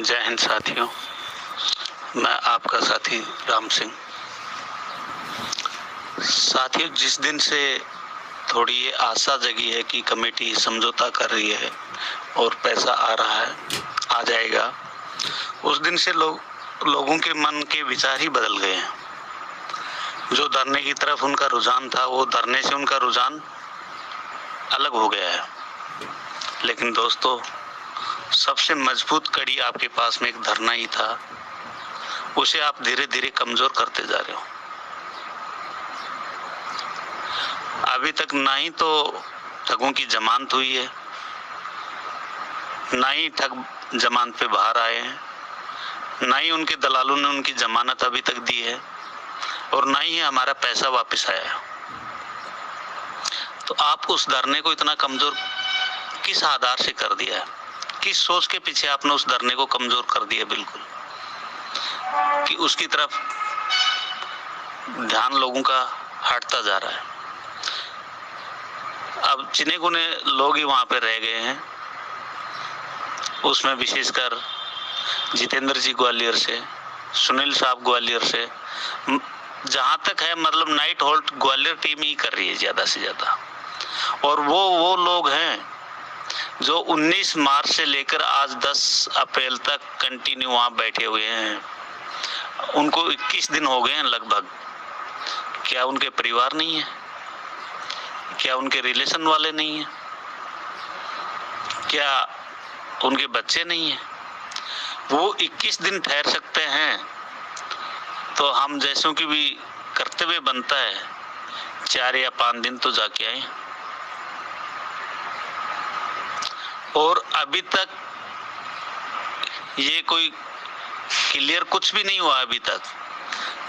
जय हिंद साथियों, मैं आपका साथी राम सिंह। साथियों, जिस दिन से थोड़ी ये आशा जगी है कि कमेटी समझौता कर रही है और पैसा आ रहा है, आ जाएगा, उस दिन से लोगों के मन के विचार ही बदल गए हैं। जो धरने की तरफ उनका रुझान था, वो धरने से उनका रुझान अलग हो गया है। लेकिन दोस्तों, सबसे मजबूत कड़ी आपके पास में एक धरना ही था, उसे आप धीरे धीरे कमजोर करते जा रहे हो। अभी तक ना ही तो ठगों की जमानत हुई है, ना ही ठग जमानत पे बाहर आए हैं, ना ही उनके दलालों ने उनकी जमानत अभी तक दी है, और ना ही हमारा पैसा वापस आया है। तो आप उस धरने को इतना कमजोर किस आधार से कर दिया है? किस सोच के पीछे आपने उस धरने को कमजोर कर दिया बिल्कुल, कि उसकी तरफ ध्यान लोगों का हटता जा रहा है। अब चिने गुने लोग ही वहां पे रह गए हैं, उसमें विशेषकर जितेंद्र जी ग्वालियर से, सुनील साहब ग्वालियर से, जहां तक है मतलब नाइट होल्ड ग्वालियर टीम ही कर रही है ज्यादा से ज्यादा। और वो लोग हैं जो 19 मार्च से लेकर आज 10 अप्रैल तक कंटिन्यू वहां बैठे हुए हैं। उनको 21 दिन हो गए हैं लगभग। क्या उनके परिवार नहीं है? क्या उनके रिलेशन वाले नहीं है? क्या उनके बच्चे नहीं है? वो 21 दिन ठहर सकते हैं, तो हम जैसों की भी कर्तव्य बनता है 4 या 5 दिन तो जाके आए। और अभी तक ये कोई क्लियर कुछ भी नहीं हुआ अभी तक।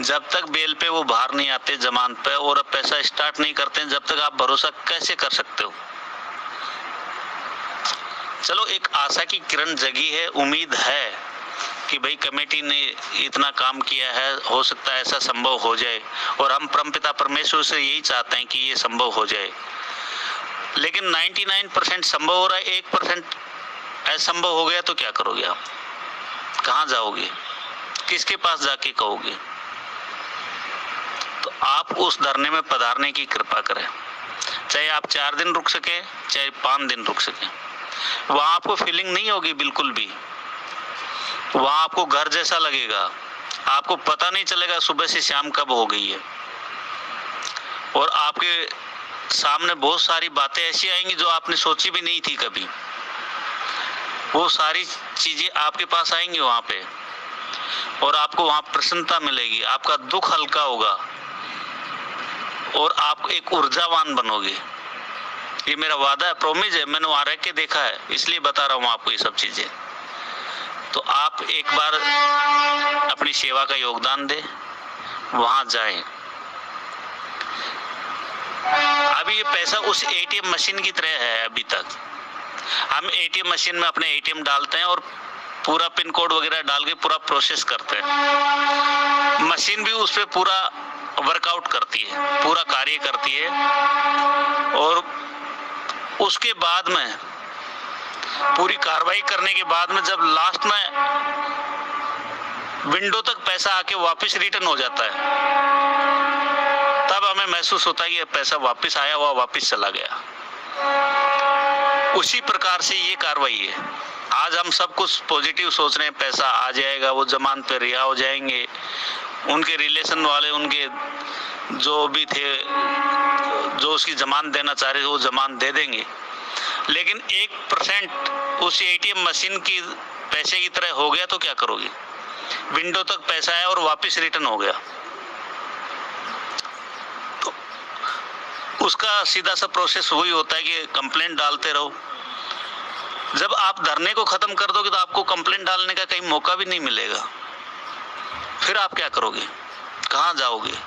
जब तक बेल पे वो बाहर नहीं आते जमानत पे और अब पैसा स्टार्ट नहीं करते हैं, जब तक आप भरोसा कैसे कर सकते हो? चलो, एक आशा की किरण जगी है, उम्मीद है कि भाई कमेटी ने इतना काम किया है, हो सकता है ऐसा संभव हो जाए, और हम परमपिता परमेश्वर से यही चाहते हैं कि ये संभव हो जाए। लेकिन 99% संभव हो रहा है, 1% असंभव हो गया तो क्या करोगे आप? कहाँ जाओगे? किसके पास जाके कहोगे? तो आप उस धरने में पधारने की कृपा करें, चाहे आप 4 दिन रुक सके, चाहे 5 दिन रुक सके। वहां आपको फीलिंग नहीं होगी बिल्कुल भी, वहां आपको घर जैसा लगेगा, आपको पता नहीं चलेगा सुबह से शाम कब हो गई है। और आपके सामने बहुत सारी बातें ऐसी आएंगी जो आपने सोची भी नहीं थी कभी। वो सारी चीजें आपके पास आएंगी वहां पे, और आपको वहां प्रसन्नता मिलेगी, आपका दुख हल्का होगा, और आप एक ऊर्जावान बनोगे। ये मेरा वादा है, प्रॉमिस है, मैंने वहां रह के देखा है, इसलिए बता रहा हूँ आपको ये सब चीजें। तो आप एक बार अपनी सेवा का योगदान दें, वहां जाएं। अभी ये पैसा उस एटीएम मशीन की तरह है। अभी तक हम एटीएम मशीन में अपने एटीएम डालते हैं और पूरा पिन कोड वगैरह डाल के पूरा प्रोसेस करते हैं। मशीन भी उस पर पूरा वर्कआउट करती है, पूरा कार्य करती है, और उसके बाद में पूरी कार्रवाई करने के बाद में जब लास्ट में विंडो तक पैसा आके वापस रिटर्न हो जाता है, तब हमें महसूस होता है कि पैसा वापस आया हुआ वापस चला गया। उसी प्रकार से ये कार्रवाई है। आज हम सब कुछ पॉजिटिव सोच रहे हैं, पैसा आ जाएगा, वो जमानत पे रिहा हो जाएंगे, उनके रिलेशन वाले, उनके जो भी थे, जो उसकी जमानत देना चाह रहे थे, वो जमानत दे देंगे। लेकिन 1% उस एटीएम मशीन की पैसे की तरह हो गया तो क्या करोगे? विंडो तक पैसा आया और वापस रिटर्न हो गया, तो उसका सीधा सा प्रोसेस वही होता है कि कंप्लेंट डालते रहो। जब आप धरने को खत्म कर दोगे तो आपको कंप्लेंट डालने का कहीं मौका भी नहीं मिलेगा। फिर आप क्या करोगे? कहाँ जाओगे?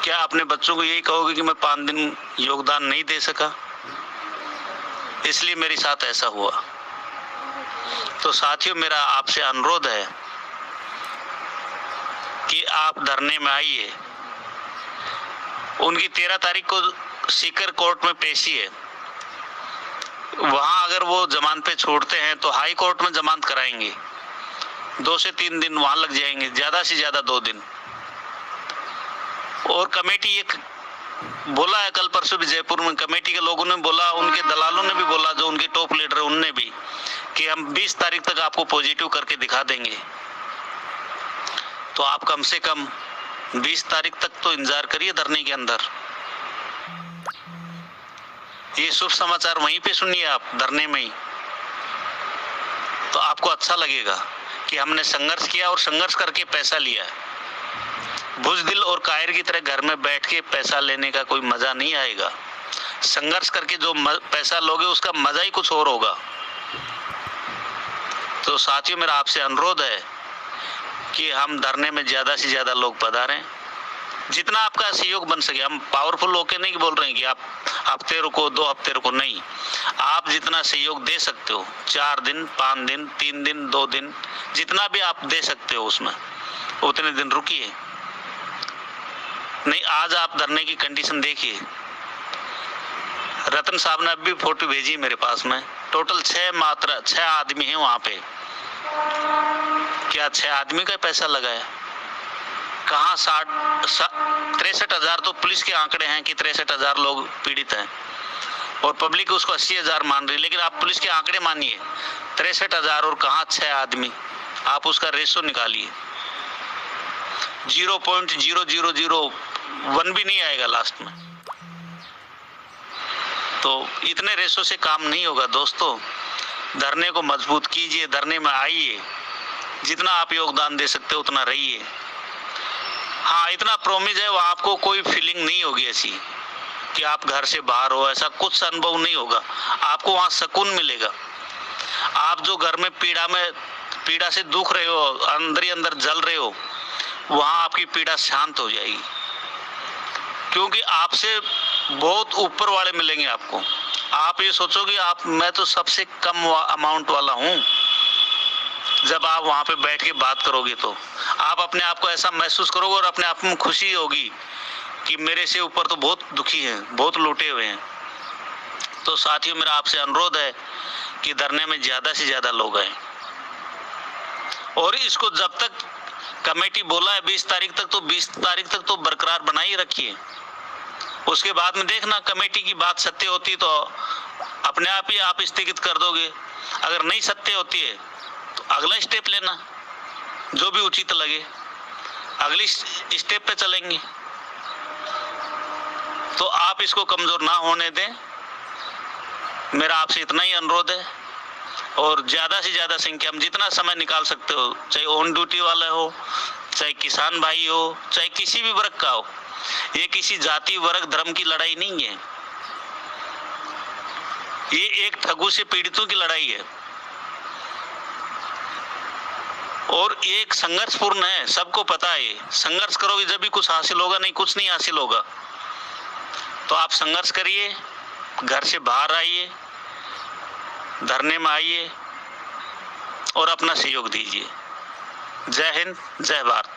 क्या अपने बच्चों को यही कहोगे कि मैं 5 दिन योगदान नहीं दे सका, इसलिए मेरे साथ ऐसा हुआ? तो साथियों, मेरा आपसे अनुरोध है कि आप धरने में आइए। उनकी 13 तारीख को सीकर कोर्ट में पेशी है। वहां अगर वो जमानत पे छोड़ते हैं तो हाई कोर्ट में जमानत कराएंगे, 2 से 3 दिन वहां लग जाएंगे, ज्यादा से ज्यादा 2 दिन। और कमेटी एक बोला है, कल परसों भी जयपुर में कमेटी के लोगों ने बोला, उनके दलालों ने भी बोला, जो उनके टॉप लीडर उनने भी, कि हम 20 तारीख तक आपको पॉजिटिव करके दिखा देंगे। तो आप कम से कम 20 तारीख तक तो इंतजार करिए धरने के अंदर। ये शुभ समाचार वहीं पे सुनिए आप, धरने में ही, तो आपको अच्छा लगेगा कि हमने संघर्ष किया और संघर्ष करके पैसा लिया। बुज़दिल और कायर की तरह घर में बैठ के पैसा लेने का कोई मजा नहीं आएगा। संघर्ष करके जो पैसा लोगे उसका मजा ही कुछ और होगा। तो साथियों, मेरा आपसे अनुरोध है कि हम धरने में ज्यादा से ज्यादा लोग पधारें, जितना आपका सहयोग बन सके। हम पावरफुल होके नहीं बोल रहे हैं कि आप हफ्ते रुको, 2 हफ्ते रुको, नहीं। आप जितना सहयोग दे सकते हो, 4 दिन, 5 दिन, 3 दिन, 2 दिन, जितना भी आप दे सकते हो उसमें उतने दिन रुकिए। नहीं, आज आप धरने की कंडीशन देखिए। रतन साहब ने अभी फोटो भेजी मेरे पास में, टोटल 6 आदमी हैं वहां पे। क्या 6 आदमी का पैसा लगा है? कहाँ 63,000 तो पुलिस के आंकड़े हैं कि 63,000 लोग पीड़ित हैं और पब्लिक उसको 80,000 मान रही है, लेकिन आप पुलिस के आंकड़े मानिए 63,000 और कहाँ 6 आदमी, आप उसका रेशो निकालिए, 0.0001 भी नहीं आएगा लास्ट में। तो इतने रेशो से काम नहीं होगा दोस्तों। धरने को मजबूत कीजिए, धरने में आइए, जितना आप योगदान दे सकते हो उतना रहिए। हाँ, इतना प्रॉमिस है, वहां आपको कोई फीलिंग नहीं होगी ऐसी कि आप घर से बाहर हो, ऐसा कुछ अनुभव नहीं होगा। आपको वहां सुकून मिलेगा। आप जो घर में पीड़ा से दुख रहे हो, अंदर ही अंदर जल रहे हो, वहां आपकी पीड़ा शांत हो जाएगी, क्योंकि आपसे बहुत ऊपर वाले मिलेंगे आपको। आप ये सोचोगे मैं तो सबसे कम अमाउंट वाला हूँ। जब आप वहां पे बैठ के बात करोगे तो आप अपने आप को ऐसा महसूस करोगे और अपने आप में खुशी होगी कि मेरे से ऊपर तो बहुत दुखी हैं, बहुत लूटे हुए हैं। तो साथियों, मेरा आपसे अनुरोध है कि धरने में ज्यादा से ज्यादा लोग आए, और इसको जब तक कमेटी बोला है 20 तारीख तक, तो 20 तारीख तक तो बरकरार बनाई रखिए। उसके बाद में देखना, कमेटी की बात सत्य होती तो अपने आप ही आप स्थगित कर दोगे। अगर नहीं सत्य होती है तो अगला स्टेप लेना, जो भी उचित लगे, अगली स्टेप पे चलेंगे। तो आप इसको कमजोर ना होने दें, मेरा आपसे इतना ही अनुरोध है। और ज्यादा से ज्यादा संख्या में जितना समय निकाल सकते हो, चाहे ऑन ड्यूटी वाला हो, चाहे किसान भाई हो, चाहे किसी भी वर्ग का हो, ये किसी जाति वर्ग धर्म की लड़ाई नहीं है, ये एक ठगों से पीड़ितों की लड़ाई है और एक संघर्षपूर्ण है। सबको पता है, संघर्ष करोगे जब भी कुछ हासिल होगा, नहीं कुछ नहीं हासिल होगा। तो आप संघर्ष करिए, घर से बाहर आइए, धरने में आइए और अपना सहयोग दीजिए। जय हिंद, जय भारत।